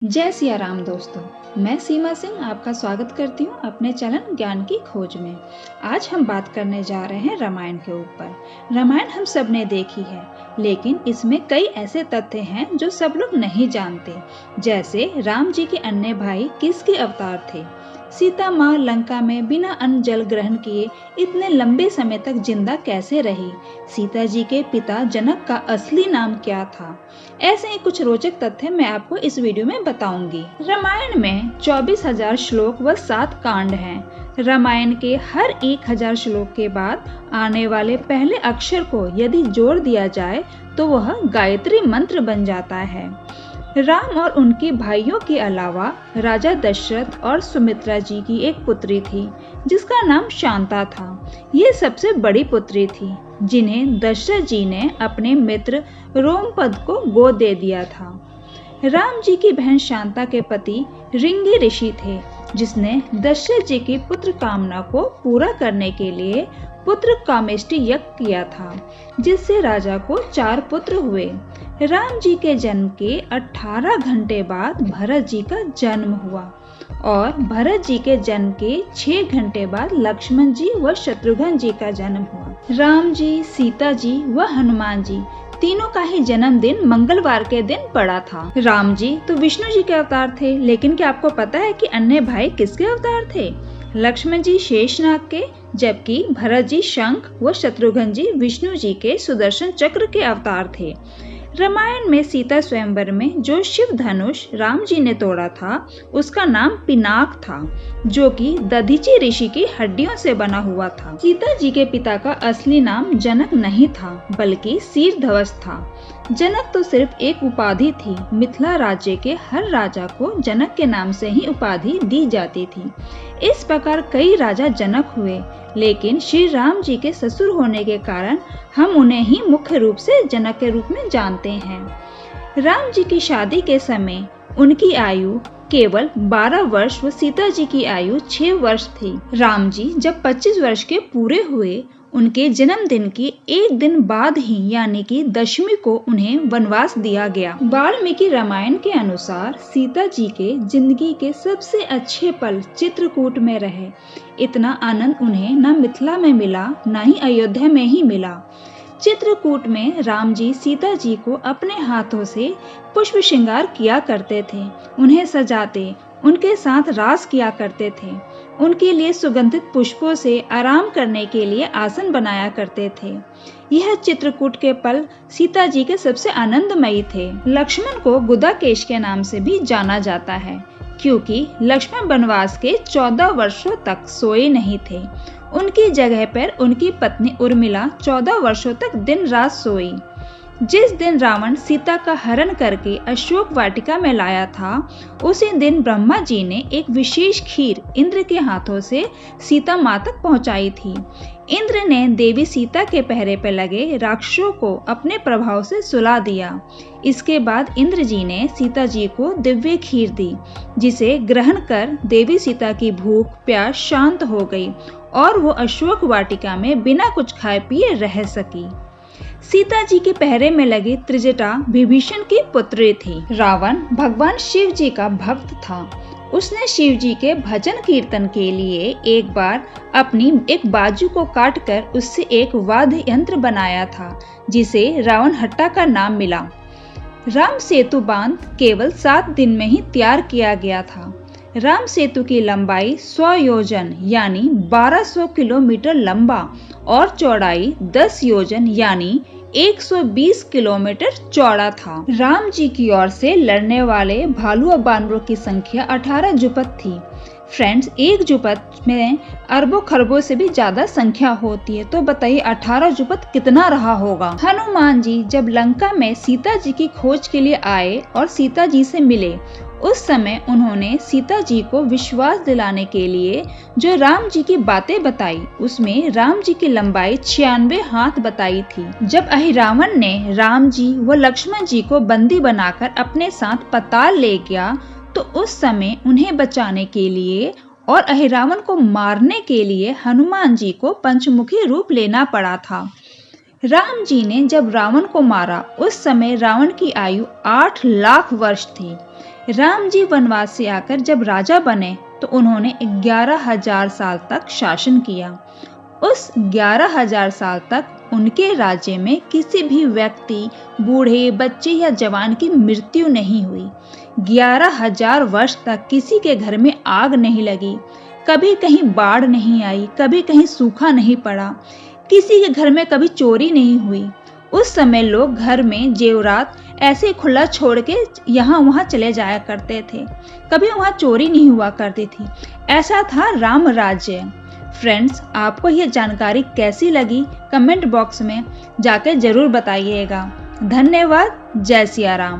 जय सिया राम दोस्तों। मैं सीमा सिंह आपका स्वागत करती हूँ अपने चैनल ज्ञान की खोज में। आज हम बात करने जा रहे हैं रामायण के ऊपर। रामायण हम सब ने देखी है, लेकिन इसमें कई ऐसे तथ्य हैं जो सब लोग नहीं जानते। जैसे राम जी के अन्य भाई किसके अवतार थे, सीता माँ लंका में बिना अन्न जल ग्रहण किए इतने लंबे समय तक जिंदा कैसे रही, सीता जी के पिता जनक का असली नाम क्या था। ऐसे ही कुछ रोचक तथ्य मैं आपको इस वीडियो में बताऊंगी। रामायण में 24,000 श्लोक व 7 कांड हैं। रामायण के हर 1,000 श्लोक के बाद आने वाले पहले अक्षर को यदि जोड़ दिया जाए तो वह गायत्री मंत्र बन जाता है। राम और उनके भाइयों के अलावा राजा दशरथ और सुमित्रा जी की एक पुत्री थी जिसका नाम शांता था। ये सबसे बड़ी पुत्री थी जिन्हें दशरथ जी ने अपने मित्र रोमपद को गोद दे दिया था। राम जी की बहन शांता के पति रिंगी ऋषि थे जिसने दशरथ जी की पुत्र कामना को पूरा करने के लिए पुत्र कामेष्टि यज्ञ किया था, जिससे राजा को 4 पुत्र हुए। राम जी के जन्म के 18 घंटे बाद भरत जी का जन्म हुआ और भरत जी के जन्म के 6 घंटे बाद लक्ष्मण जी व शत्रुघ्न जी का जन्म हुआ। राम जी, सीता जी व हनुमान जी तीनों का ही जन्मदिन मंगलवार के दिन पड़ा था। राम जी तो विष्णु जी के अवतार थे, लेकिन क्या आपको पता है कि अन्य भाई किसके अवतार थे? लक्ष्मण जी शेषनाग के, जबकि भरत जी शंख व शत्रुघ्न जी विष्णु जी के सुदर्शन चक्र के अवतार थे। रामायण में सीता स्वयंवर में जो शिव धनुष राम जी ने तोड़ा था उसका नाम पिनाक था, जो कि दधीची ऋषि की हड्डियों से बना हुआ था। सीता जी के पिता का असली नाम जनक नहीं था बल्कि शीरध्वज था। जनक तो सिर्फ एक उपाधि थी। मिथिला राज्य के हर राजा को जनक के नाम से ही उपाधि दी जाती थी। इस प्रकार कई राजा जनक हुए, लेकिन श्री राम जी के ससुर होने के कारण हम उन्हें ही मुख्य रूप से जनक के रूप में जानते हैं। राम जी की शादी के समय उनकी आयु केवल 12 वर्ष व सीता जी की आयु 6 वर्ष थी। राम जी जब 25 वर्ष के पूरे हुए, उनके जन्मदिन के एक दिन बाद ही यानी कि दशमी को उन्हें वनवास दिया गया। वाल्मीकि रामायण के अनुसार सीता जी के जिंदगी के सबसे अच्छे पल चित्रकूट में रहे। इतना आनंद उन्हें न मिथिला में मिला न ही अयोध्या में ही मिला। चित्रकूट में राम जी सीता जी को अपने हाथों से पुष्प श्रृंगार किया करते थे, उन्हें सजाते, उनके साथ रास किया करते थे, उनके लिए सुगंधित पुष्पों से आराम करने के लिए आसन बनाया करते थे। यह चित्रकूट के पल सीता जी के सबसे आनंदमयी थे। लक्ष्मण को गुदाकेश के नाम से भी जाना जाता है, क्योंकि लक्ष्मण वनवास के 14 वर्षों तक सोए नहीं थे। उनकी जगह पर उनकी पत्नी उर्मिला 14 वर्षों तक दिन रात सोई। जिस दिन रावण सीता का हरण करके अशोक वाटिका में लाया था, उसी दिन ब्रह्मा जी ने एक विशेष खीर इंद्र के हाथों से सीता माँ तक पहुँचाई थी। इंद्र ने देवी सीता के पहरे पर लगे राक्षसों को अपने प्रभाव से सुला दिया। इसके बाद इंद्र जी ने सीता जी को दिव्य खीर दी, जिसे ग्रहण कर देवी सीता की भूख प्यास शांत हो गई और वो अशोक वाटिका में बिना कुछ खाए पिए रह सकी। सीता जी के पहरे में लगी त्रिजटा विभीषण की पुत्री थी। रावण भगवान शिव जी का भक्त था। उसने शिव जी के भजन कीर्तन के लिए एक बार अपनी एक बाजू को काटकर उससे एक वाद्य यंत्र बनाया था, जिसे रावण हट्टा का नाम मिला। राम सेतु बांध केवल 7 दिन में ही तैयार किया गया था। राम सेतु की लंबाई 100 योजन यानी 1200 किलोमीटर लंबा और चौड़ाई 10 योजन यानी 120 किलोमीटर चौड़ा था। राम जी की ओर से लड़ने वाले भालू और बानरों की संख्या 18 जुपत थी। फ्रेंड्स, एक जुपत में अरबों खरबों से भी ज्यादा संख्या होती है, तो बताइए 18 जुपत कितना रहा होगा। हनुमान जी जब लंका में सीता जी की खोज के लिए आए और सीता जी से मिले, उस समय उन्होंने सीता जी को विश्वास दिलाने के लिए जो राम जी की बातें बताई, उसमें राम जी की लंबाई 96 हाथ बताई थी। जब अहिरावण ने राम जी व लक्ष्मण जी को बंदी बनाकर अपने साथ पाताल ले गया, तो उस समय उन्हें बचाने के लिए और अहिरावण को मारने के लिए हनुमान जी को पंचमुखी रूप लेना पड़ा था। राम जी ने जब रावण को मारा, उस समय रावण की आयु 8 लाख वर्ष थी। राम जी वनवास से आकर जब राजा बने तो उन्होंने 11,000 साल तक शासन किया। उस 11,000 साल तक उनके राज्य में किसी भी व्यक्ति, बूढ़े, बच्चे या जवान की मृत्यु नहीं हुई। 11,000 वर्ष तक किसी के घर में आग नहीं लगी, कभी कहीं बाढ़ नहीं आई, कभी कहीं सूखा नहीं पड़ा, किसी के घर में कभी चोरी नहीं हुई। उस समय लोग घर में जेवरात ऐसे खुला छोड़ के यहाँ वहाँ चले जाया करते थे, कभी वहाँ चोरी नहीं हुआ करती थी। ऐसा था राम राज्य। फ्रेंड्स, आपको यह जानकारी कैसी लगी कमेंट बॉक्स में जाकर जरूर बताइएगा। धन्यवाद। जय सिया राम।